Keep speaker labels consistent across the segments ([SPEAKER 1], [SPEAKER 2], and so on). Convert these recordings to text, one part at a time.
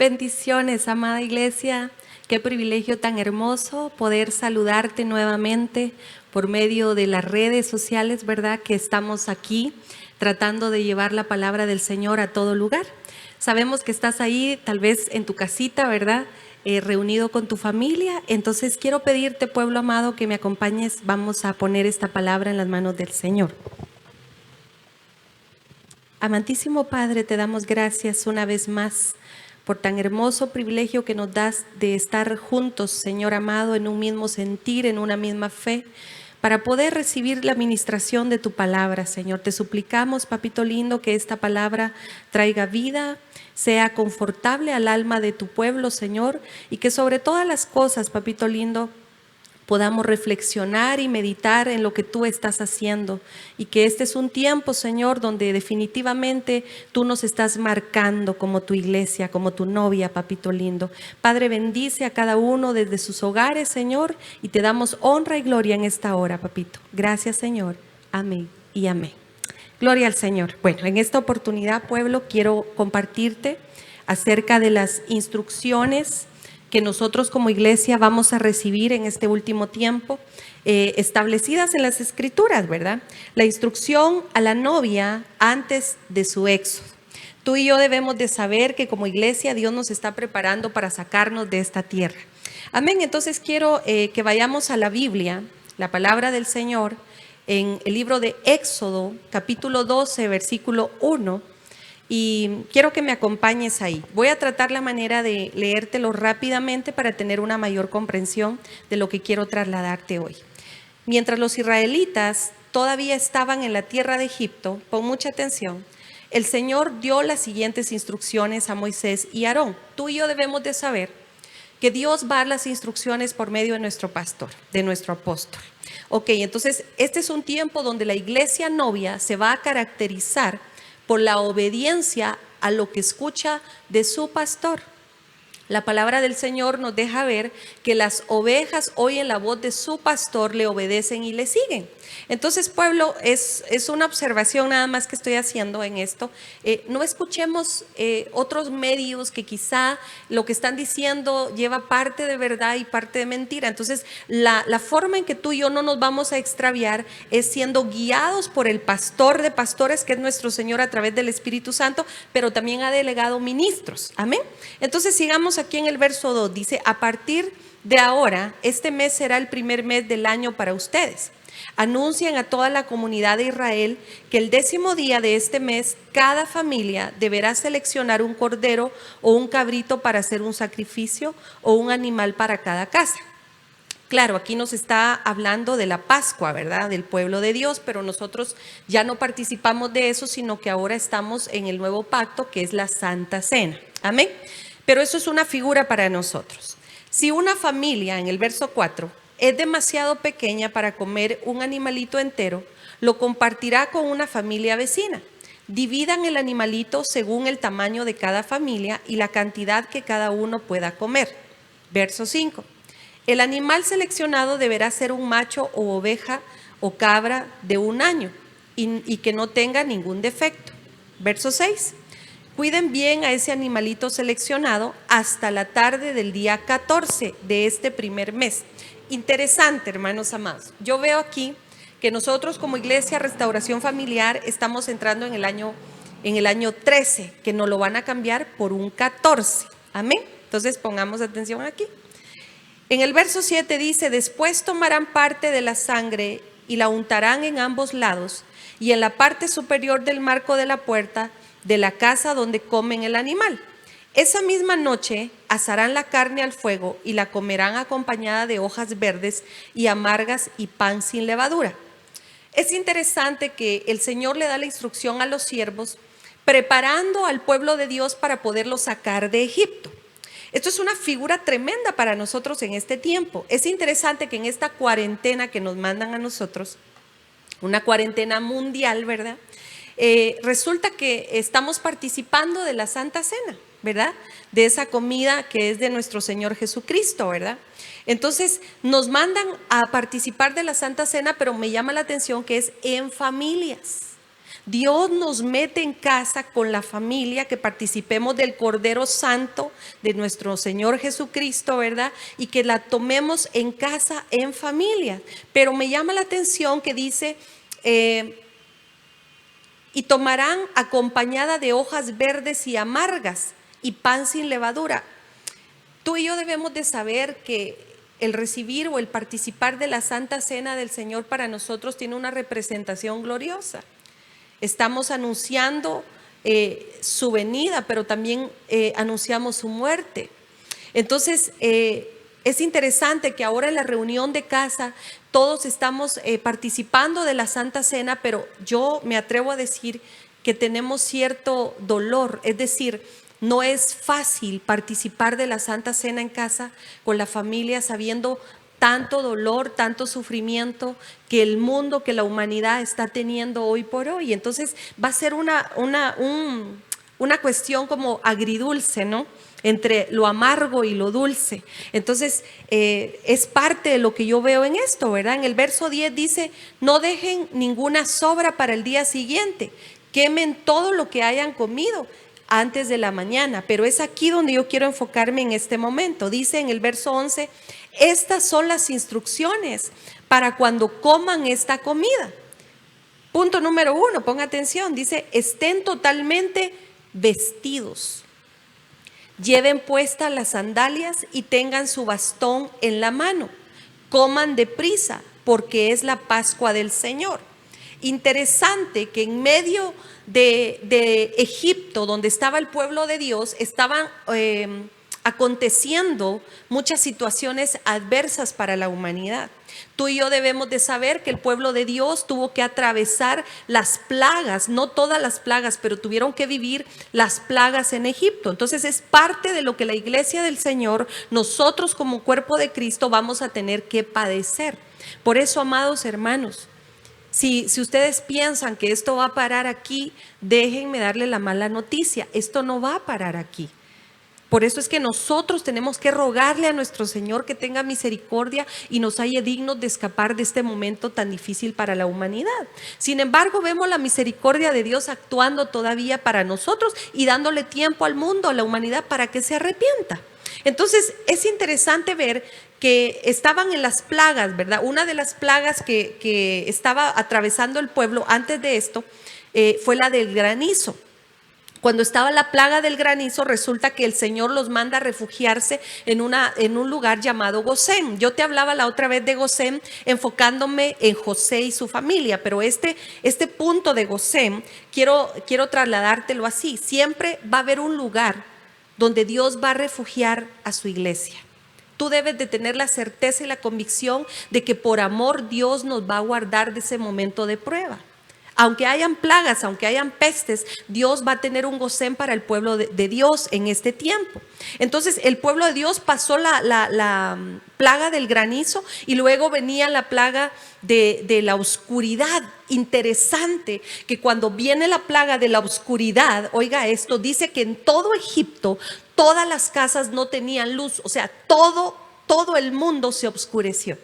[SPEAKER 1] Bendiciones, amada iglesia. Qué privilegio tan hermoso poder saludarte nuevamente por medio de las redes sociales, ¿verdad? Que estamos aquí tratando de llevar la palabra del Señor a todo lugar. Sabemos que estás ahí, tal vez en tu casita, ¿verdad? Reunido con tu familia. Entonces quiero pedirte, pueblo amado, que me acompañes. Vamos a poner esta palabra en las manos del Señor. Amantísimo Padre, te damos gracias una vez más por tan hermoso privilegio que nos das de estar juntos, Señor amado, en un mismo sentir, en una misma fe, para poder recibir la administración de tu palabra, Señor. Te suplicamos, papito lindo, que esta palabra traiga vida, sea confortable al alma de tu pueblo, Señor, y que sobre todas las cosas, papito lindo, podamos reflexionar y meditar en lo que tú estás haciendo, y que este es un tiempo, Señor, donde definitivamente tú nos estás marcando como tu iglesia, como tu novia, papito lindo. Padre, bendice a cada uno desde sus hogares, Señor, y te damos honra y gloria en esta hora, papito. Gracias, Señor. Amén y amén. Gloria al Señor. Bueno, en esta oportunidad, pueblo, quiero compartirte acerca de las instrucciones que nosotros como iglesia vamos a recibir en este último tiempo, establecidas en las Escrituras, ¿verdad? La instrucción a la novia antes de su éxodo. Tú y yo debemos de saber que como iglesia Dios nos está preparando para sacarnos de esta tierra. Amén. Entonces quiero que vayamos a la Biblia, la palabra del Señor, en el libro de Éxodo, capítulo 12, versículo 1. Y quiero que me acompañes ahí. Voy a tratar la manera de leértelo rápidamente para tener una mayor comprensión de lo que quiero trasladarte hoy. Mientras los israelitas todavía estaban en la tierra de Egipto, pon mucha atención, el Señor dio las siguientes instrucciones a Moisés y Aarón. Tú y yo debemos de saber que Dios va a dar las instrucciones por medio de nuestro pastor, de nuestro apóstol. Ok, entonces este es un tiempo donde la iglesia novia se va a caracterizar por la obediencia a lo que escucha de su pastor. La palabra del Señor nos deja ver que las ovejas oyen la voz de su pastor, le obedecen y le siguen. Entonces, pueblo, es una observación nada más que estoy haciendo en esto. No escuchemos otros medios que quizá lo que están diciendo lleva parte de verdad y parte de mentira. Entonces, la forma en que tú y yo no nos vamos a extraviar es siendo guiados por el pastor de pastores, que es nuestro Señor a través del Espíritu Santo, pero también ha delegado ministros. Amén. Entonces, sigamos aquí en el verso 2. Dice: a partir de ahora, este mes será el primer mes del año para ustedes. Anuncian a toda la comunidad de Israel que el 10º día de este mes, cada familia deberá seleccionar un cordero o un cabrito para hacer un sacrificio, o un animal para cada casa. Claro, aquí nos está hablando de la Pascua, ¿verdad? Del pueblo de Dios, pero nosotros ya no participamos de eso, sino que ahora estamos en el nuevo pacto, que es la Santa Cena. Amén. Pero eso es una figura para nosotros. Si una familia, en el verso 4, es demasiado pequeña para comer un animalito entero, lo compartirá con una familia vecina. Dividan el animalito según el tamaño de cada familia y la cantidad que cada uno pueda comer. Verso 5. El animal seleccionado deberá ser un macho o oveja o cabra de 1 año y que no tenga ningún defecto. Verso 6. Cuiden bien a ese animalito seleccionado hasta la tarde del día 14 de este primer mes. Interesante, hermanos amados. Yo veo aquí que nosotros como Iglesia Restauración Familiar estamos entrando en el año 13, que nos lo van a cambiar por un 14. Amén. Entonces pongamos atención aquí. En el verso 7 dice: después tomarán parte de la sangre y la untarán en ambos lados y en la parte superior del marco de la puerta de la casa donde comen el animal. Esa misma noche asarán la carne al fuego y la comerán acompañada de hojas verdes y amargas y pan sin levadura. Es interesante que el Señor le da la instrucción a los siervos, preparando al pueblo de Dios para poderlo sacar de Egipto. Esto es una figura tremenda para nosotros en este tiempo. Es interesante que en esta cuarentena que nos mandan a nosotros, una cuarentena mundial, ¿verdad? Resulta que estamos participando de la Santa Cena, ¿verdad? De esa comida que es de nuestro Señor Jesucristo, ¿verdad? Entonces nos mandan a participar de la Santa Cena, pero me llama la atención que es en familias. Dios nos mete en casa con la familia, que participemos del Cordero Santo de nuestro Señor Jesucristo, ¿verdad? Y que la tomemos en casa, en familia. Pero me llama la atención que dice, y tomarán acompañada de hojas verdes y amargas y pan sin levadura. Tú y yo debemos de saber que el recibir o el participar de la Santa Cena del Señor para nosotros tiene una representación gloriosa. Estamos anunciando su venida, pero también anunciamos su muerte. Entonces, es interesante que ahora en la reunión de casa todos estamos participando de la Santa Cena, pero yo me atrevo a decir que tenemos cierto dolor, es decir, no es fácil participar de la Santa Cena en casa con la familia sabiendo tanto dolor, tanto sufrimiento que el mundo, que la humanidad está teniendo hoy por hoy. Entonces va a ser una cuestión como agridulce, ¿no? Entre lo amargo y lo dulce. Entonces es parte de lo que yo veo en esto, ¿verdad? En el verso 10 dice, no dejen ninguna sobra para el día siguiente, quemen todo lo que hayan comido antes de la mañana. Pero es aquí donde yo quiero enfocarme en este momento. Dice en el verso 11, estas son las instrucciones para cuando coman esta comida. Punto número 1, ponga atención, dice, estén totalmente vestidos. Lleven puestas las sandalias y tengan su bastón en la mano. Coman deprisa, porque es la Pascua del Señor. Interesante que en medio de Egipto, donde estaba el pueblo de Dios, estaban aconteciendo muchas situaciones adversas para la humanidad. Tú y yo debemos de saber que el pueblo de Dios tuvo que atravesar las plagas, no todas las plagas, pero tuvieron que vivir las plagas en Egipto. Entonces es parte de lo que la iglesia del Señor, nosotros como cuerpo de Cristo, vamos a tener que padecer. Por eso, amados hermanos, si ustedes piensan que esto va a parar aquí, déjenme darle la mala noticia, esto no va a parar aquí. Por eso es que nosotros tenemos que rogarle a nuestro Señor que tenga misericordia y nos halle dignos de escapar de este momento tan difícil para la humanidad. Sin embargo, vemos la misericordia de Dios actuando todavía para nosotros y dándole tiempo al mundo, a la humanidad, para que se arrepienta. Entonces, es interesante ver que estaban en las plagas, ¿verdad? Una de las plagas que estaba atravesando el pueblo antes de esto fue la del granizo. Cuando estaba la plaga del granizo, resulta que el Señor los manda a refugiarse en un lugar llamado Gosén. Yo te hablaba la otra vez de Gosén, enfocándome en José y su familia, pero este punto de Gosén, quiero trasladártelo así. Siempre va a haber un lugar donde Dios va a refugiar a su iglesia. Tú debes de tener la certeza y la convicción de que por amor Dios nos va a guardar de ese momento de prueba. Aunque hayan plagas, aunque hayan pestes, Dios va a tener un Gosén para el pueblo de Dios en este tiempo. Entonces el pueblo de Dios pasó la plaga del granizo y luego venía la plaga de la oscuridad. Interesante que cuando viene la plaga de la oscuridad, oiga esto, dice que en todo Egipto todas las casas no tenían luz, o sea, todo el mundo se oscureció,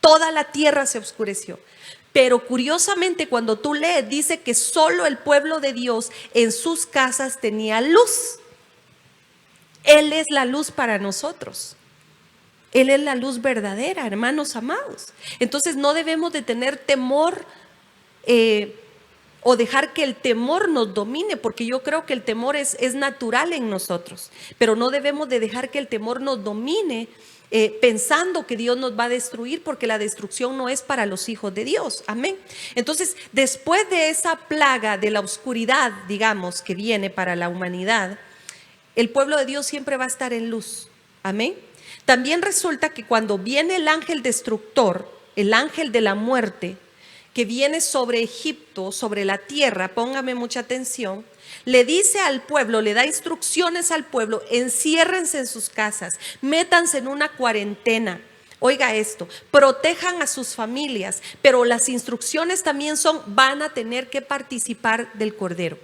[SPEAKER 1] toda la tierra se oscureció. Pero curiosamente cuando tú lees, dice que solo el pueblo de Dios en sus casas tenía luz. Él es la luz para nosotros. Él es la luz verdadera, hermanos amados. Entonces no debemos de tener temor o dejar que el temor nos domine, porque yo creo que el temor es natural en nosotros. Pero no debemos de dejar que el temor nos domine pensando que Dios nos va a destruir, porque la destrucción no es para los hijos de Dios. Amén. Entonces, después de esa plaga de la oscuridad, digamos, que viene para la humanidad, el pueblo de Dios siempre va a estar en luz. Amén. También resulta que cuando viene el ángel destructor, el ángel de la muerte, que viene sobre Egipto, sobre la tierra, póngame mucha atención, le dice al pueblo, le da instrucciones al pueblo: enciérrense en sus casas, métanse en una cuarentena. Oiga esto, protejan a sus familias, pero las instrucciones también van a tener que participar del Cordero.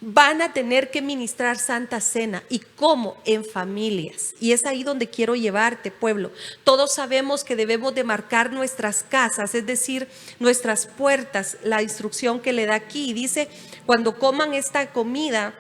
[SPEAKER 1] Van a tener que ministrar Santa Cena. ¿Y cómo? En familias. Y es ahí donde quiero llevarte, pueblo. Todos sabemos que debemos de marcar nuestras casas, es decir, nuestras puertas. La instrucción que le da aquí dice, cuando coman esta comida,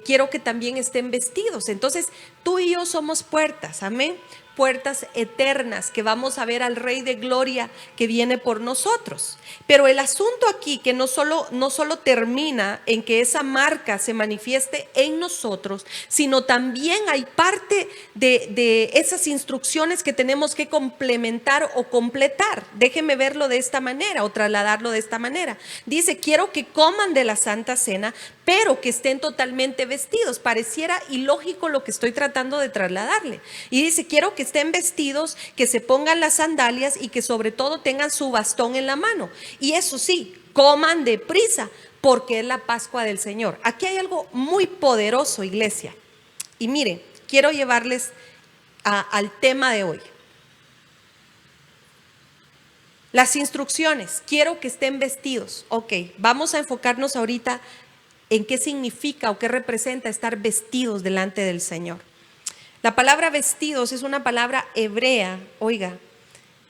[SPEAKER 1] quiero que también estén vestidos. Entonces, tú y yo somos puertas, amén. Puertas eternas que vamos a ver al Rey de Gloria que viene por nosotros. Pero el asunto aquí que no solo termina en que esa marca se manifieste en nosotros, sino también hay parte de esas instrucciones que tenemos que complementar o completar. Déjeme verlo de esta manera o trasladarlo de esta manera. Dice, quiero que coman de la Santa Cena, pero que estén totalmente vestidos. Pareciera ilógico lo que estoy tratando de trasladarle. Y dice, quiero que estén vestidos, que se pongan las sandalias y que sobre todo tengan su bastón en la mano. Y eso sí, coman deprisa, porque es la Pascua del Señor. Aquí hay algo muy poderoso, iglesia. Y miren, quiero llevarles al tema de hoy. Las instrucciones, quiero que estén vestidos. Ok, vamos a enfocarnos ahorita en qué significa o qué representa estar vestidos delante del Señor. La palabra vestidos es una palabra hebrea, oiga,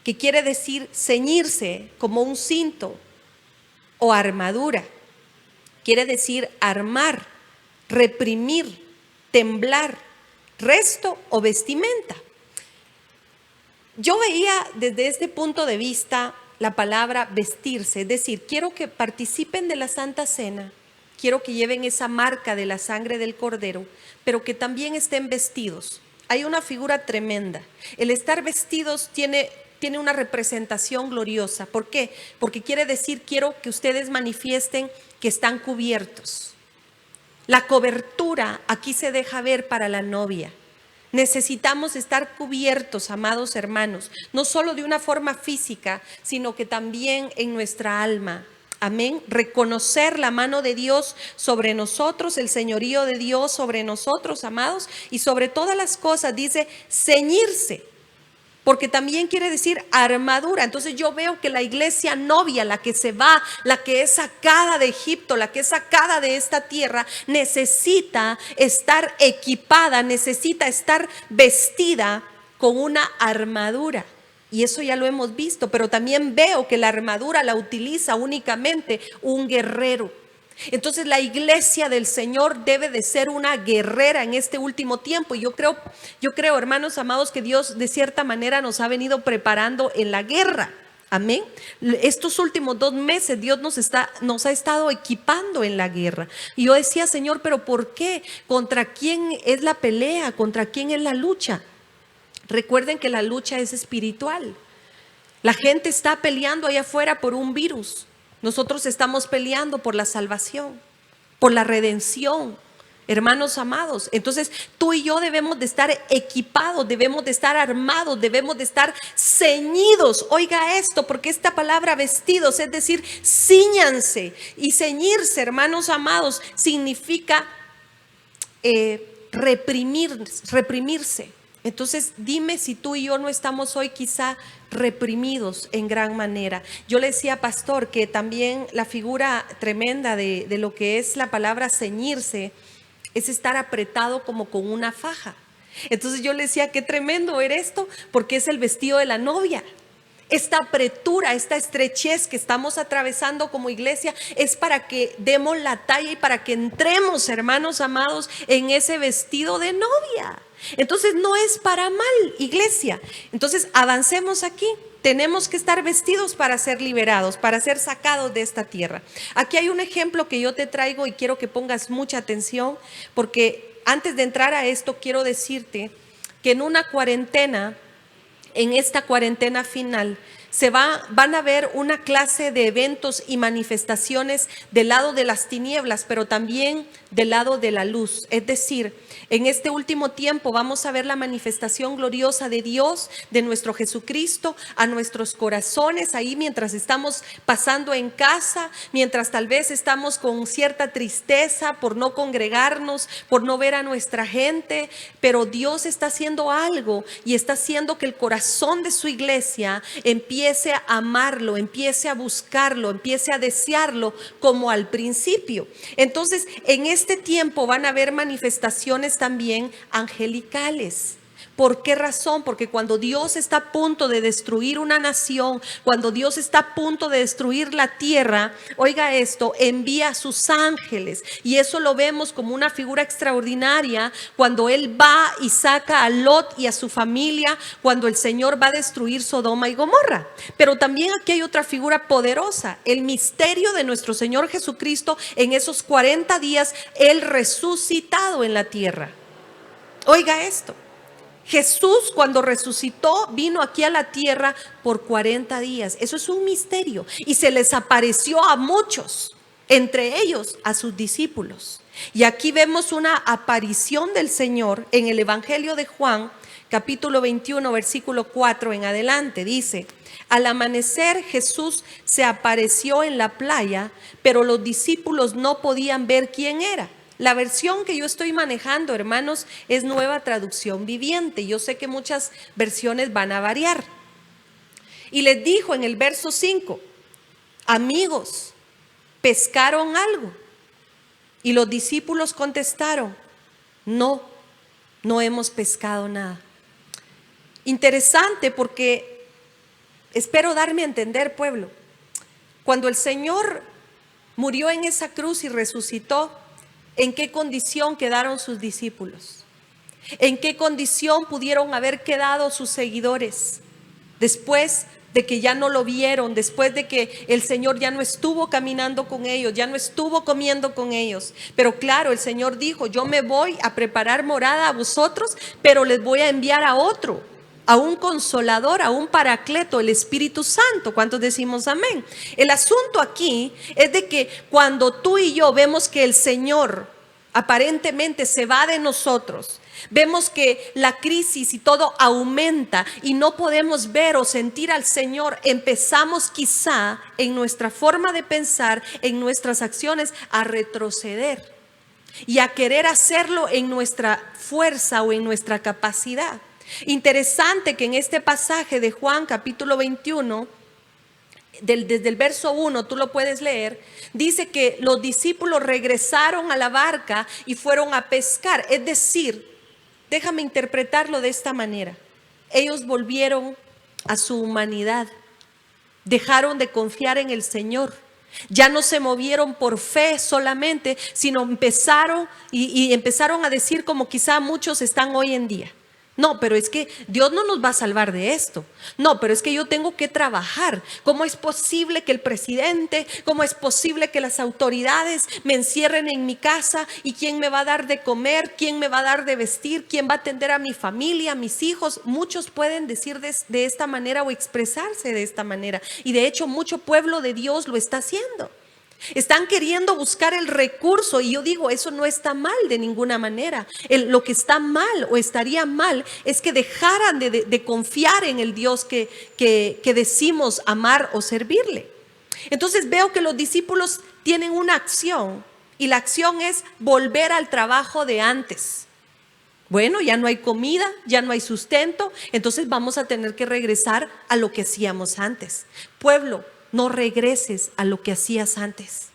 [SPEAKER 1] que quiere decir ceñirse como un cinto o armadura. Quiere decir armar, reprimir, temblar, resto o vestimenta. Yo veía desde este punto de vista la palabra vestirse, es decir, quiero que participen de la Santa Cena, quiero que lleven esa marca de la sangre del Cordero, pero que también estén vestidos. Hay una figura tremenda. El estar vestidos tiene una representación gloriosa. ¿Por qué? Porque quiere decir, quiero que ustedes manifiesten que están cubiertos. La cobertura aquí se deja ver para la novia. Necesitamos estar cubiertos, amados hermanos, no solo de una forma física, sino que también en nuestra alma. Amén. Reconocer la mano de Dios sobre nosotros, el señorío de Dios sobre nosotros, amados, y sobre todas las cosas dice ceñirse, porque también quiere decir armadura. Entonces yo veo que la iglesia novia, la que se va, la que es sacada de Egipto, la que es sacada de esta tierra, necesita estar equipada, necesita estar vestida con una armadura. Y eso ya lo hemos visto, pero también veo que la armadura la utiliza únicamente un guerrero. Entonces la iglesia del Señor debe de ser una guerrera en este último tiempo. Y yo creo, hermanos amados, que Dios de cierta manera nos ha venido preparando en la guerra. Amén. Estos últimos 2 meses Dios nos ha estado equipando en la guerra. Y yo decía, Señor, pero ¿por qué? ¿Contra quién es la pelea? ¿Contra quién es la lucha? Recuerden que la lucha es espiritual. La gente está peleando allá afuera por un virus. Nosotros estamos peleando por la salvación, por la redención, hermanos amados. Entonces tú y yo debemos de estar equipados, debemos de estar armados, debemos de estar ceñidos. Oiga esto, porque esta palabra vestidos, es decir, cíñanse. Y ceñirse, hermanos amados, significa reprimirse. Entonces dime si tú y yo no estamos hoy quizá reprimidos en gran manera. Yo le decía, pastor, que también la figura tremenda de lo que es la palabra ceñirse es estar apretado como con una faja. Entonces yo le decía, qué tremendo era esto, porque es el vestido de la novia. Esta apretura, esta estrechez que estamos atravesando como iglesia es para que demos la talla y para que entremos, hermanos amados, en ese vestido de novia. Entonces no es para mal, iglesia. Entonces avancemos aquí. Tenemos que estar vestidos para ser liberados, para ser sacados de esta tierra. Aquí hay un ejemplo que yo te traigo y quiero que pongas mucha atención, porque antes de entrar a esto quiero decirte que en una cuarentena, en esta cuarentena final, van a haber una clase de eventos y manifestaciones del lado de las tinieblas, pero también del lado de la luz. Es decir, en este último tiempo vamos a ver la manifestación gloriosa de Dios, de nuestro Jesucristo, a nuestros corazones, ahí mientras estamos pasando en casa, mientras tal vez estamos con cierta tristeza por no congregarnos, por no ver a nuestra gente, pero Dios está haciendo algo y está haciendo que el corazón de su iglesia empiece empiece a amarlo, empiece a buscarlo, empiece a desearlo como al principio. Entonces, en este tiempo van a haber manifestaciones también angelicales. ¿Por qué razón? Porque cuando Dios está a punto de destruir una nación, cuando Dios está a punto de destruir la tierra, oiga esto, envía a sus ángeles. Y eso lo vemos como una figura extraordinaria cuando Él va y saca a Lot y a su familia, cuando el Señor va a destruir Sodoma y Gomorra. Pero también aquí hay otra figura poderosa, el misterio de nuestro Señor Jesucristo en esos 40 días, Él resucitado en la tierra. Oiga esto. Jesús, cuando resucitó, vino aquí a la tierra por 40 días. Eso es un misterio. Y se les apareció a muchos, entre ellos a sus discípulos. Y aquí vemos una aparición del Señor en el Evangelio de Juan, capítulo 21, versículo 4 en adelante. Dice: al amanecer Jesús se apareció en la playa, pero los discípulos no podían ver quién era. La versión que yo estoy manejando, hermanos, es Nueva Traducción Viviente. Yo sé que muchas versiones van a variar. Y les dijo en el verso 5: amigos, ¿pescaron algo? Y los discípulos contestaron: no, no hemos pescado nada. Interesante, porque espero darme a entender, pueblo. Cuando el Señor murió en esa cruz y resucitó, ¿en qué condición quedaron sus discípulos? ¿En qué condición pudieron haber quedado sus seguidores después de que ya no lo vieron, después de que el Señor ya no estuvo caminando con ellos, ya no estuvo comiendo con ellos? Pero claro, el Señor dijo: yo me voy a preparar morada a vosotros, pero les voy a enviar a otro, a un consolador, a un paracleto, el Espíritu Santo. ¿Cuántos decimos amén? El asunto aquí es de que cuando tú y yo vemos que el Señor aparentemente se va de nosotros, vemos que la crisis y todo aumenta y no podemos ver o sentir al Señor, empezamos quizá en nuestra forma de pensar, en nuestras acciones, a retroceder y a querer hacerlo en nuestra fuerza o en nuestra capacidad. Interesante que en este pasaje de Juan capítulo 21, desde el verso 1, tú lo puedes leer, dice que los discípulos regresaron a la barca y fueron a pescar. Es decir, déjame interpretarlo de esta manera: ellos volvieron a su humanidad, dejaron de confiar en el Señor. Ya no se movieron por fe solamente, sino empezaron a decir, como quizá muchos están hoy en día: no, pero es que Dios no nos va a salvar de esto. No, pero es que yo tengo que trabajar. ¿Cómo es posible que el presidente, cómo es posible que las autoridades me encierren en mi casa? ¿Y quién me va a dar de comer? ¿Quién me va a dar de vestir? ¿Quién va a atender a mi familia, a mis hijos? Muchos pueden decir de esta manera o expresarse de esta manera. Y de hecho mucho pueblo de Dios lo está haciendo. Están queriendo buscar el recurso, y yo digo, eso no está mal de ninguna manera. Lo que está mal o estaría mal es que dejaran de confiar en el Dios que decimos amar o servirle. Entonces veo que los discípulos tienen una acción, y la acción es volver al trabajo de antes. Bueno, ya no hay comida, ya no hay sustento, entonces vamos a tener que regresar a lo que hacíamos antes. Pueblo, no regreses a lo que hacías antes.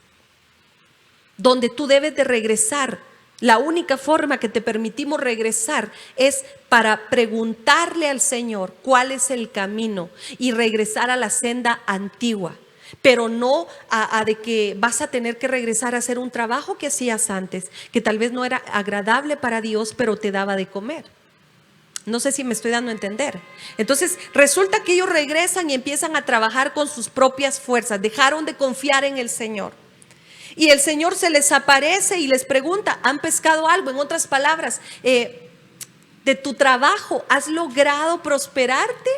[SPEAKER 1] Donde tú debes de regresar, la única forma que te permitimos regresar es para preguntarle al Señor cuál es el camino y regresar a la senda antigua. Pero no a de que vas a tener que regresar a hacer un trabajo que hacías antes, que tal vez no era agradable para Dios, pero te daba de comer. No sé si me estoy dando a entender. Entonces resulta que ellos regresan y empiezan a trabajar con sus propias fuerzas. Dejaron de confiar en el Señor. Y el Señor se les aparece y les pregunta: ¿han pescado algo? En otras palabras, de tu trabajo, ¿has logrado prosperarte?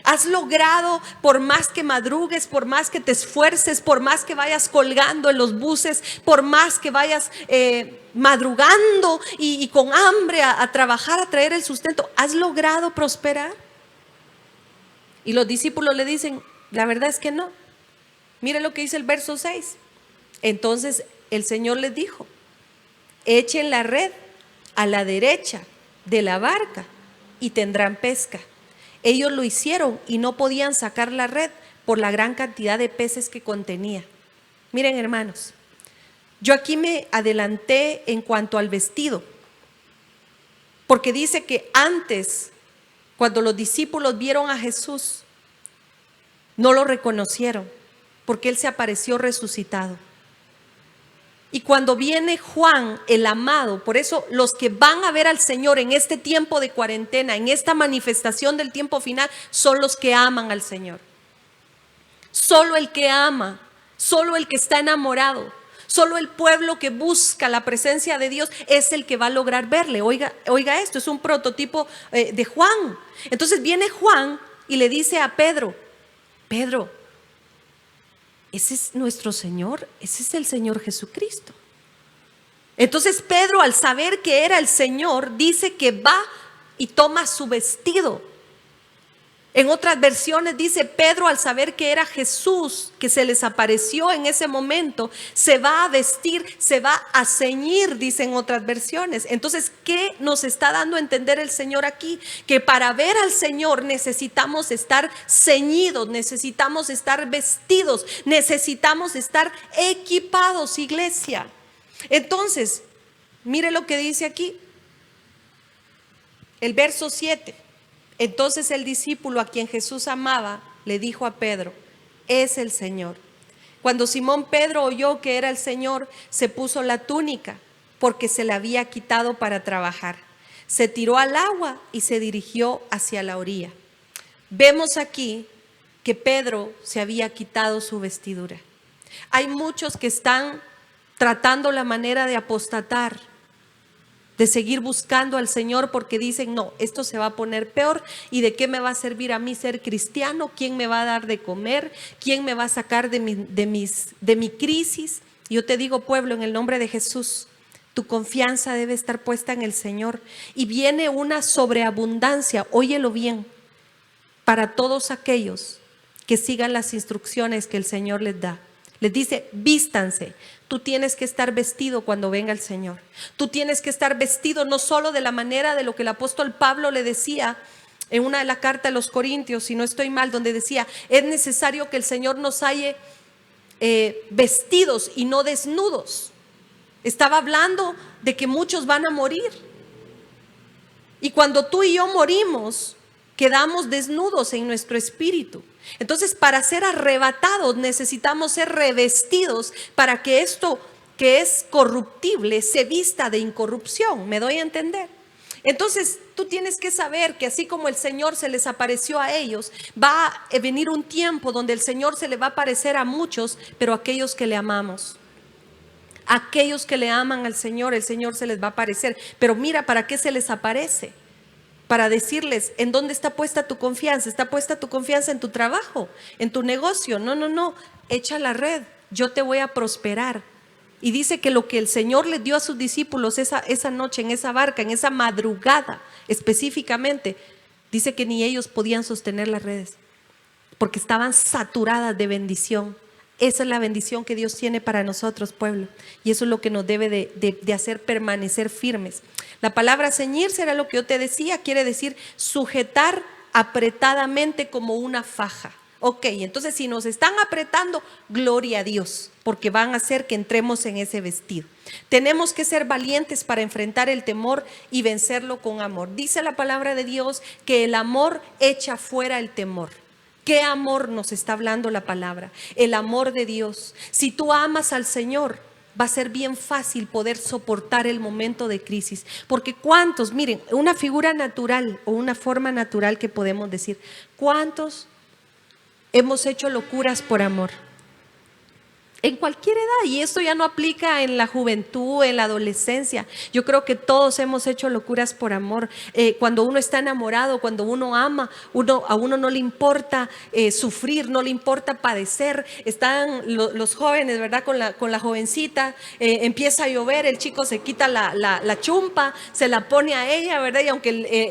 [SPEAKER 1] ¿Has logrado, por más que madrugues, por más que te esfuerces, por más que vayas colgando en los buses, por más que vayas madrugando y con hambre a trabajar, a traer el sustento, ¿has logrado prosperar? Y los discípulos le dicen: la verdad es que no. Mire lo que dice el verso 6. Entonces el Señor les dijo: echen la red a la derecha de la barca y tendrán pesca. Ellos lo hicieron y no podían sacar la red por la gran cantidad de peces que contenía. Miren, hermanos, yo aquí me adelanté en cuanto al vestido, porque dice que antes, cuando los discípulos vieron a Jesús, no lo reconocieron, porque Él se apareció resucitado. Y cuando viene Juan, el amado, por eso los que van a ver al Señor en este tiempo de cuarentena, en esta manifestación del tiempo final, son los que aman al Señor. Solo el que ama, solo el que está enamorado, solo el pueblo que busca la presencia de Dios es el que va a lograr verle. Oiga esto, es un prototipo de Juan. Entonces viene Juan y le dice a Pedro, Pedro, ese es nuestro Señor, ese es el Señor Jesucristo. Entonces Pedro, al saber que era el Señor, dice que va y toma su vestido. En otras versiones dice Pedro, al saber que era Jesús, que se les apareció en ese momento, se va a vestir, se va a ceñir, dicen otras versiones. Entonces, ¿qué nos está dando a entender el Señor aquí? Que para ver al Señor necesitamos estar ceñidos, necesitamos estar vestidos, necesitamos estar equipados, iglesia. Entonces, mire lo que dice aquí, el verso 7. Entonces el discípulo a quien Jesús amaba le dijo a Pedro, es el Señor. Cuando Simón Pedro oyó que era el Señor, se puso la túnica porque se la había quitado para trabajar. Se tiró al agua y se dirigió hacia la orilla. Vemos aquí que Pedro se había quitado su vestidura. Hay muchos que están tratando la manera de apostatar, de seguir buscando al Señor porque dicen, no, esto se va a poner peor, ¿y de qué me va a servir a mí ser cristiano? ¿Quién me va a dar de comer? ¿Quién me va a sacar de mi crisis? Yo te digo, pueblo, en el nombre de Jesús, tu confianza debe estar puesta en el Señor, y viene una sobreabundancia, óyelo bien, para todos aquellos que sigan las instrucciones que el Señor les da. Les dice, vístanse. Tú tienes que estar vestido cuando venga el Señor. Tú tienes que estar vestido no solo de la manera de lo que el apóstol Pablo le decía en una de las cartas a los Corintios, si no estoy mal, donde decía, es necesario que el Señor nos halle vestidos y no desnudos. Estaba hablando de que muchos van a morir. Y cuando tú y yo morimos, quedamos desnudos en nuestro espíritu. Entonces, para ser arrebatados necesitamos ser revestidos para que esto que es corruptible se vista de incorrupción. ¿Me doy a entender? Entonces, tú tienes que saber que así como el Señor se les apareció a ellos, va a venir un tiempo donde el Señor se le va a aparecer a muchos, pero a aquellos que le amamos. Aquellos que le aman al Señor, el Señor se les va a aparecer. Pero mira, ¿para qué se les aparece? Para decirles, ¿en dónde está puesta tu confianza? ¿Está puesta tu confianza en tu trabajo? ¿En tu negocio? No, echa la red, yo te voy a prosperar. Y dice que lo que el Señor les dio a sus discípulos esa noche, en esa barca, en esa madrugada específicamente, dice que ni ellos podían sostener las redes, porque estaban saturadas de bendición. Esa es la bendición que Dios tiene para nosotros, pueblo, y eso es lo que nos debe de hacer permanecer firmes. La palabra ceñirse era lo que yo te decía, quiere decir sujetar apretadamente como una faja. Ok, entonces si nos están apretando, gloria a Dios, porque van a hacer que entremos en ese vestido. Tenemos que ser valientes para enfrentar el temor y vencerlo con amor. Dice la palabra de Dios que el amor echa fuera el temor. ¿Qué amor nos está hablando la palabra? El amor de Dios. Si tú amas al Señor, va a ser bien fácil poder soportar el momento de crisis. Porque ¿cuántos? Miren, una figura natural o una forma natural que podemos decir, ¿cuántos hemos hecho locuras por amor? En cualquier edad, y esto ya no aplica en la juventud, en la adolescencia. Yo creo que todos hemos hecho locuras por amor. Cuando uno está enamorado, cuando uno ama, a uno no le importa sufrir, no le importa padecer. Están los jóvenes, ¿verdad? Con la jovencita, empieza a llover, el chico se quita la chumpa, se la pone a ella, ¿verdad? Y aunque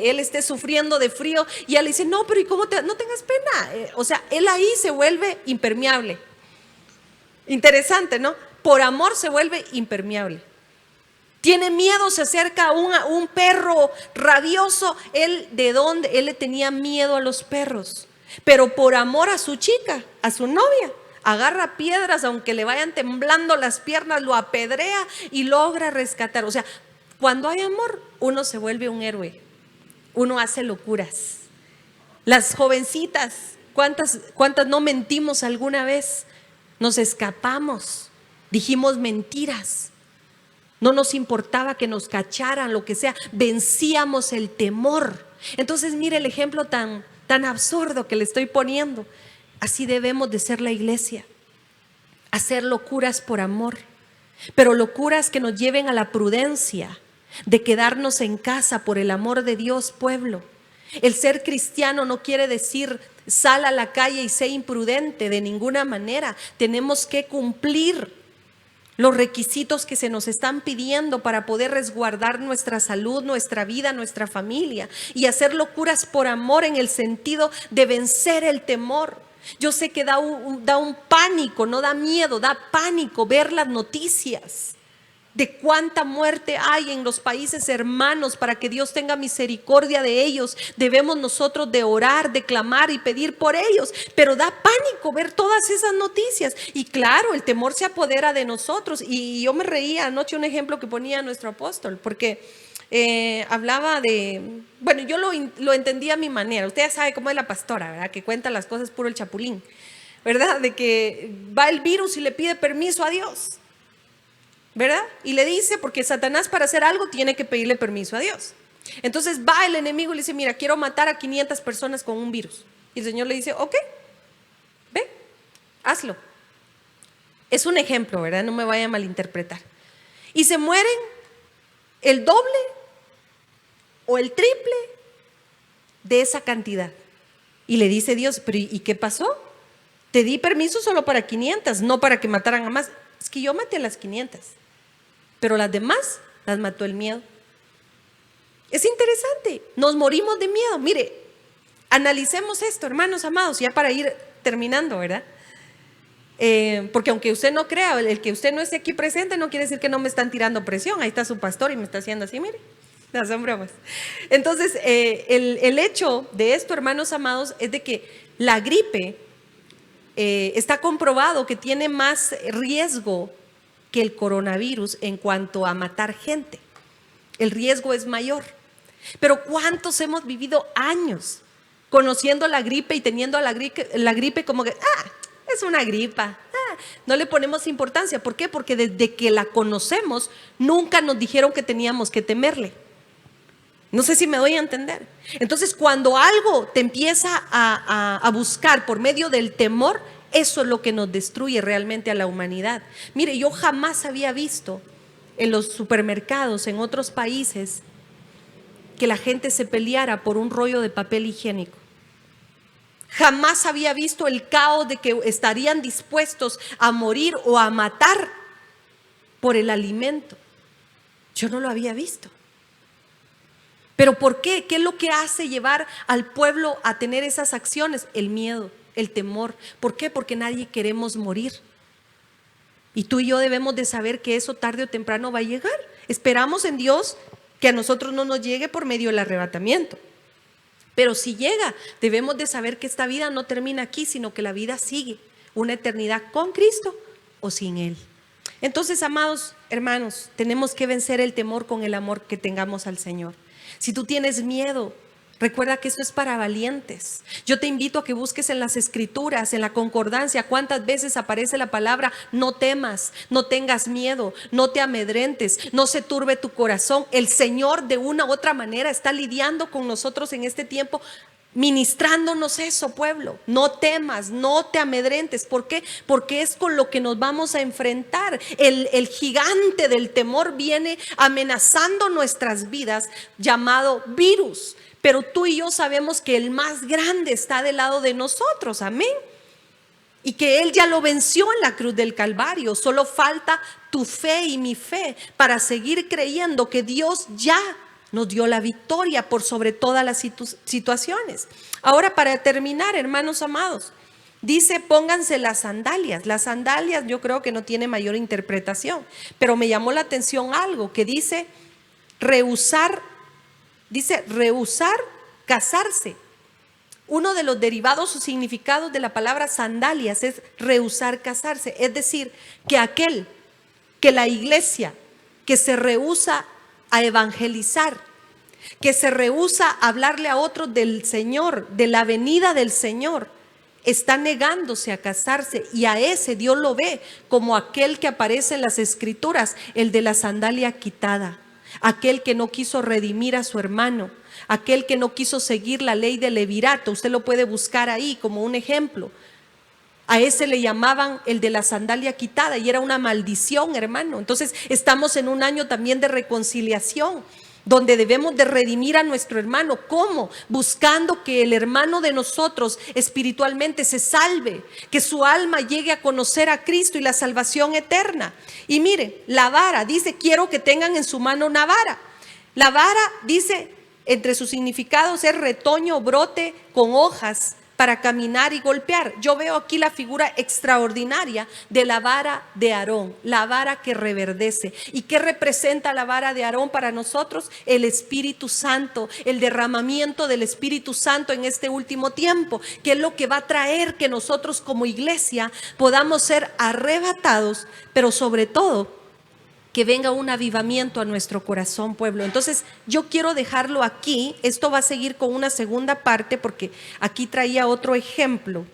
[SPEAKER 1] él esté sufriendo de frío, y ella le dice, no, pero ¿y cómo no tengas pena? O sea, él ahí se vuelve impermeable. Interesante, ¿no? Por amor se vuelve impermeable. Tiene miedo, se acerca a un perro rabioso. Él le tenía miedo a los perros, pero por amor a su chica, a su novia, agarra piedras, aunque le vayan temblando las piernas, lo apedrea y logra rescatar. O sea, cuando hay amor, uno se vuelve un héroe, uno hace locuras. Las jovencitas, ¿cuántas no mentimos alguna vez? Nos escapamos, dijimos mentiras. No nos importaba que nos cacharan, lo que sea, vencíamos el temor. Entonces mire el ejemplo tan absurdo que le estoy poniendo. Así debemos de ser la iglesia, hacer locuras por amor, pero locuras que nos lleven a la prudencia de quedarnos en casa por el amor de Dios, pueblo. El ser cristiano no quiere decir sal a la calle y sé imprudente, de ninguna manera. Tenemos que cumplir los requisitos que se nos están pidiendo para poder resguardar nuestra salud, nuestra vida, nuestra familia, y hacer locuras por amor en el sentido de vencer el temor. Yo sé que da un pánico, no da miedo, da pánico ver las noticias de cuánta muerte hay en los países hermanos. Para que Dios tenga misericordia de ellos, debemos nosotros de orar, de clamar y pedir por ellos, pero da pánico ver todas esas noticias, y claro, el temor se apodera de nosotros. Y yo me reía anoche un ejemplo que ponía nuestro apóstol, porque hablaba de, bueno, yo lo entendí a mi manera. Usted ya sabe cómo es la pastora, ¿verdad? Que cuenta las cosas puro el chapulín, ¿verdad? De que va el virus y le pide permiso a Dios, ¿verdad? Y le dice, porque Satanás para hacer algo tiene que pedirle permiso a Dios. Entonces va el enemigo y le dice, mira, quiero matar a 500 personas con un virus. Y el Señor le dice, ok, ve, hazlo. Es un ejemplo, ¿verdad? No me vaya a malinterpretar. Y se mueren el doble o el triple de esa cantidad. Y le dice Dios, pero ¿y qué pasó? Te di permiso solo para 500, no para que mataran a más. Es que yo maté a las 500, pero las demás las mató el miedo. Es interesante, nos morimos de miedo. Mire, analicemos esto, hermanos amados, ya para ir terminando, ¿verdad? Porque aunque usted no crea, el que usted no esté aquí presente no quiere decir que no me están tirando presión. Ahí está su pastor y me está haciendo así, mire, no son bromas. Entonces, el hecho de esto, hermanos amados, es de que la gripe está comprobado que tiene más riesgo que el coronavirus en cuanto a matar gente. El riesgo es mayor. Pero ¿cuántos hemos vivido años conociendo la gripe y teniendo a la gripe como que, es una gripa, no le ponemos importancia? ¿Por qué? Porque desde que la conocemos nunca nos dijeron que teníamos que temerle. No sé si me doy a entender. Entonces, cuando algo te empieza a buscar por medio del temor, eso es lo que nos destruye realmente a la humanidad. Mire, yo jamás había visto en los supermercados en otros países que la gente se peleara por un rollo de papel higiénico. Jamás había visto el caos de que estarían dispuestos a morir o a matar por el alimento. Yo no lo había visto. ¿Pero por qué? ¿Qué es lo que hace llevar al pueblo a tener esas acciones? El miedo, el temor. ¿Por qué? Porque nadie queremos morir. Y tú y yo debemos de saber que eso tarde o temprano va a llegar. Esperamos en Dios que a nosotros no nos llegue por medio del arrebatamiento. Pero si llega, debemos de saber que esta vida no termina aquí, sino que la vida sigue. Una eternidad con Cristo o sin Él. Entonces, amados hermanos, tenemos que vencer el temor con el amor que tengamos al Señor. Si tú tienes miedo, recuerda que eso es para valientes. Yo te invito a que busques en las escrituras, en la concordancia, cuántas veces aparece la palabra no temas, no tengas miedo, no te amedrentes, no se turbe tu corazón. El Señor de una u otra manera está lidiando con nosotros en este tiempo, ministrándonos eso, pueblo. No temas, no te amedrentes. ¿Por qué? Porque es con lo que nos vamos a enfrentar. El gigante del temor viene amenazando nuestras vidas, llamado virus. Pero tú y yo sabemos que el más grande está del lado de nosotros, amén. Y que Él ya lo venció en la cruz del Calvario. Solo falta tu fe y mi fe para seguir creyendo que Dios ya nos dio la victoria por sobre todas las situaciones. Ahora, para terminar, hermanos amados, Dice, pónganse las sandalias. Las sandalias yo creo que no tiene mayor interpretación, pero me llamó la atención algo que dice rehusar casarse. Uno de los derivados o significados de la palabra sandalias es rehusar casarse. Es decir, que la iglesia que se rehúsa a evangelizar, que se rehúsa a hablarle a otros del Señor, de la venida del Señor, está negándose a casarse, y a ese Dios lo ve como aquel que aparece en las Escrituras, el de la sandalia quitada, aquel que no quiso redimir a su hermano, aquel que no quiso seguir la ley del levirato. Usted lo puede buscar ahí como un ejemplo. A ese le llamaban el de la sandalia quitada, y era una maldición, hermano. Entonces estamos en un año también de reconciliación, donde debemos de redimir a nuestro hermano. ¿Cómo? Buscando que el hermano de nosotros espiritualmente se salve, que su alma llegue a conocer a Cristo y la salvación eterna. Y mire, la vara, dice, quiero que tengan en su mano una vara. La vara, dice, entre sus significados es retoño o brote con hojas para caminar y golpear. Yo veo aquí la figura extraordinaria de la vara de Aarón, la vara que reverdece. ¿Y qué representa la vara de Aarón para nosotros? El Espíritu Santo, el derramamiento del Espíritu Santo en este último tiempo, que es lo que va a traer que nosotros como iglesia podamos ser arrebatados, pero sobre todo que venga un avivamiento a nuestro corazón, pueblo. Entonces yo quiero dejarlo aquí. Esto va a seguir con una segunda parte, porque aquí traía otro ejemplo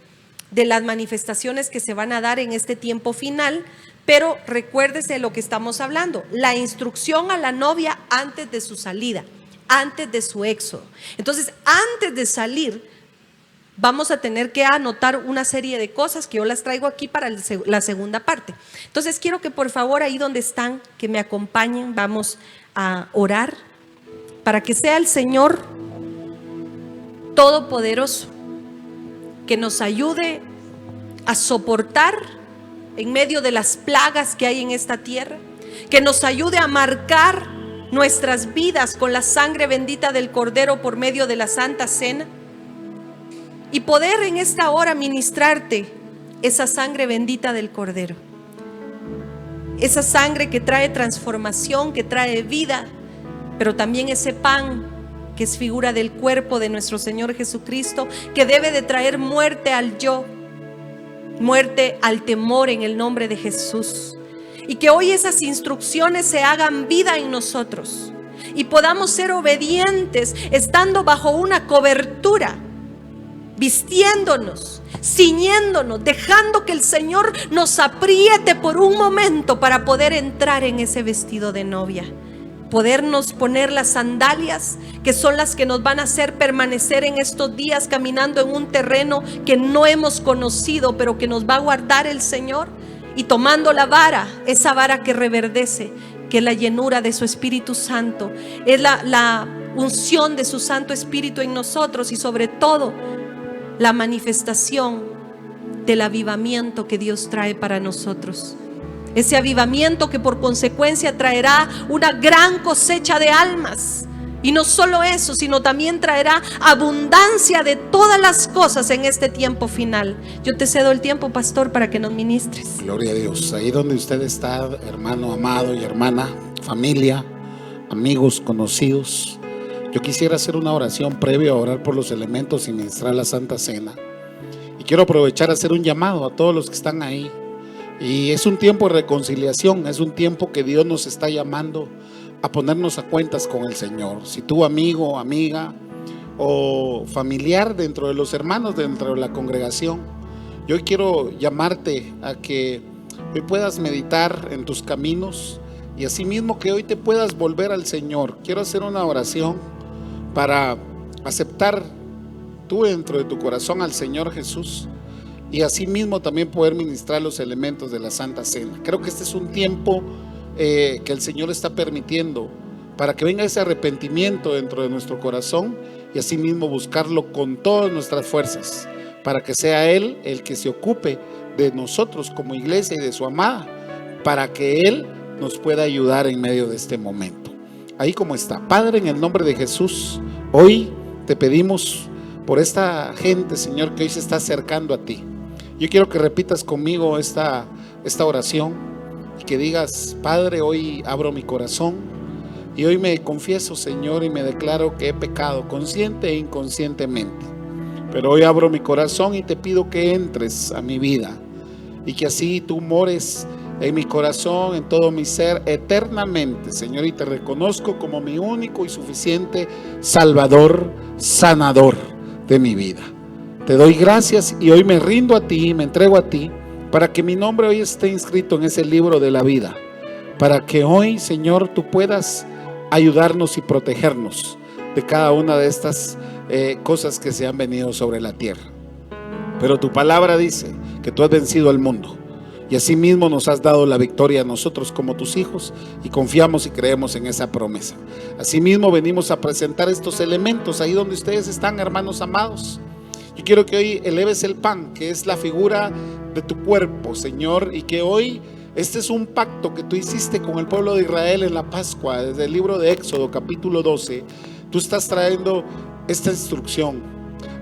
[SPEAKER 1] de las manifestaciones que se van a dar en este tiempo final. Pero recuérdese de lo que estamos hablando: la instrucción a la novia antes de su salida, antes de su éxodo. Entonces, antes de salir, vamos a tener que anotar una serie de cosas que yo las traigo aquí para la segunda parte. Entonces quiero que por favor, ahí donde están, que me acompañen. Vamos a orar para que sea el Señor Todopoderoso que nos ayude a soportar en medio de las plagas que hay en esta tierra, que nos ayude a marcar nuestras vidas con la sangre bendita del Cordero por medio de la Santa Cena, y poder en esta hora ministrarte esa sangre bendita del Cordero, esa sangre que trae transformación, que trae vida, pero también ese pan que es figura del cuerpo de nuestro Señor Jesucristo, que debe de traer muerte al yo, muerte al temor, en el nombre de Jesús. Y que hoy esas instrucciones se hagan vida en nosotros y podamos ser obedientes, estando bajo una cobertura, vistiéndonos, ciñéndonos, dejando que el Señor nos apriete por un momento para poder entrar en ese vestido de novia. Podernos poner las sandalias, que son las que nos van a hacer permanecer en estos días caminando en un terreno que no hemos conocido, pero que nos va a guardar el Señor. Y tomando la vara, esa vara que reverdece, que es la llenura de su Espíritu Santo, es la unción de su Santo Espíritu en nosotros, y sobre todo la manifestación del avivamiento que Dios trae para nosotros. Ese avivamiento que por consecuencia traerá una gran cosecha de almas. Y no solo eso, sino también traerá abundancia de todas las cosas en este tiempo final. Yo te cedo el tiempo, pastor, para que nos ministres.
[SPEAKER 2] Gloria a Dios. Ahí donde usted está, hermano amado y hermana, familia, amigos, conocidos, yo quisiera hacer una oración previa a orar por los elementos y ministrar la Santa Cena. Y quiero aprovechar a hacer un llamado a todos los que están ahí. Y es un tiempo de reconciliación, es un tiempo que Dios nos está llamando a ponernos a cuentas con el Señor. Si tú, amigo, amiga o familiar dentro de los hermanos, dentro de la congregación, yo hoy quiero llamarte a que hoy puedas meditar en tus caminos, y asimismo que hoy te puedas volver al Señor. Quiero hacer una oración para aceptar tú dentro de tu corazón al Señor Jesús, y asimismo también poder ministrar los elementos de la Santa Cena. Creo que este es un tiempo que el Señor está permitiendo para que venga ese arrepentimiento dentro de nuestro corazón, y asimismo buscarlo con todas nuestras fuerzas, para que sea Él el que se ocupe de nosotros como iglesia y de su amada, para que Él nos pueda ayudar en medio de este momento. Ahí como está. Padre, en el nombre de Jesús, hoy te pedimos por esta gente, Señor, que hoy se está acercando a ti. Yo quiero que repitas conmigo esta oración y que digas: Padre, hoy abro mi corazón y hoy me confieso, Señor, y me declaro que he pecado consciente e inconscientemente. Pero hoy abro mi corazón y te pido que entres a mi vida y que así tú mores en mi corazón, en todo mi ser, eternamente, Señor, y te reconozco como mi único y suficiente Salvador, sanador de mi vida. Te doy gracias y hoy me rindo a ti, me entrego a ti, para que mi nombre hoy esté inscrito en ese libro de la vida, para que hoy, Señor, tú puedas ayudarnos y protegernos de cada una de estas cosas que se han venido sobre la tierra. Pero tu palabra dice que tú has vencido al mundo y asimismo nos has dado la victoria a nosotros como tus hijos, y confiamos y creemos en esa promesa. Asimismo venimos a presentar estos elementos ahí donde ustedes están, hermanos amados. Yo quiero que hoy eleves el pan, que es la figura de tu cuerpo, Señor, y que hoy este es un pacto que tú hiciste con el pueblo de Israel en la Pascua. Desde el libro de Éxodo capítulo 12 tú estás trayendo esta instrucción,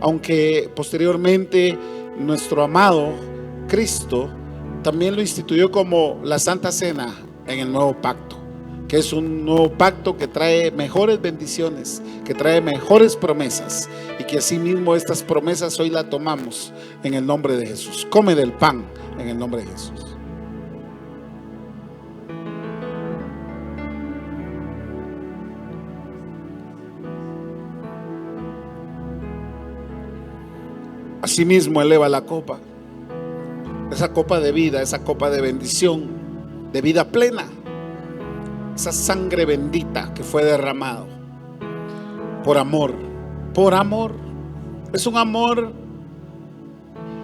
[SPEAKER 2] aunque posteriormente nuestro amado Cristo también lo instituyó como la Santa Cena en el nuevo pacto, que es un nuevo pacto que trae mejores bendiciones, que trae mejores promesas, y que asimismo estas promesas hoy las tomamos en el nombre de Jesús. Come del pan en el nombre de Jesús. Asimismo eleva la copa, esa copa de vida, esa copa de bendición, de vida plena, esa sangre bendita que fue derramado por amor. Es un amor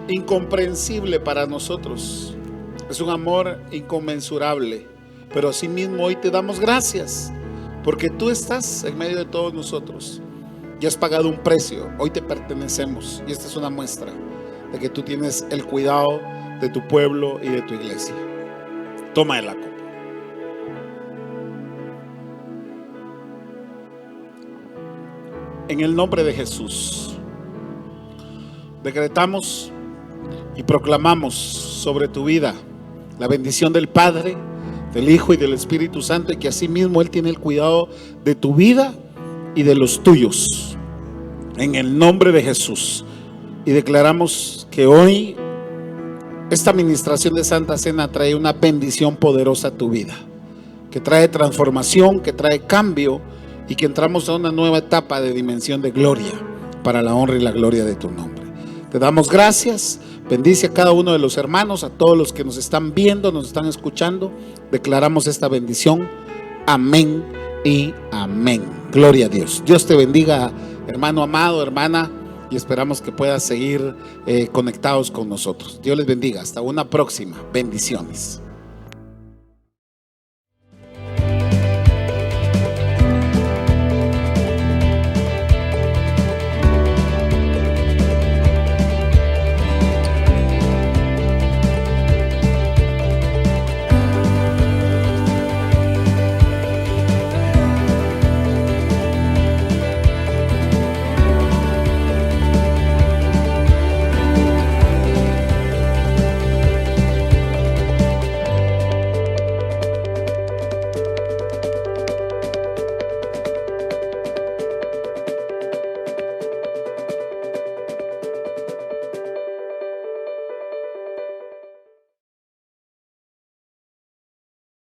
[SPEAKER 2] incomprensible para nosotros, es un amor inconmensurable, pero asimismo hoy te damos gracias porque tú estás en medio de todos nosotros. Ya has pagado un precio, hoy te pertenecemos, y esta es una muestra de que tú tienes el cuidado de tu pueblo y de tu iglesia. Toma de la copa. En el nombre de Jesús, decretamos y proclamamos sobre tu vida la bendición del Padre, del Hijo y del Espíritu Santo, y que asimismo Él tiene el cuidado de tu vida y de los tuyos, en el nombre de Jesús. Y declaramos que hoy esta administración de Santa Cena trae una bendición poderosa a tu vida, que trae transformación, que trae cambio, y que entramos a una nueva etapa de dimensión de gloria para la honra y la gloria de tu nombre. Te damos gracias. Bendice a cada uno de los hermanos, a todos los que nos están viendo, nos están escuchando. Declaramos esta bendición. Amén y amén. Gloria a Dios. Dios te bendiga, hermano amado, hermana, y esperamos que puedas seguir conectados con nosotros. Dios les bendiga. Hasta una próxima. Bendiciones.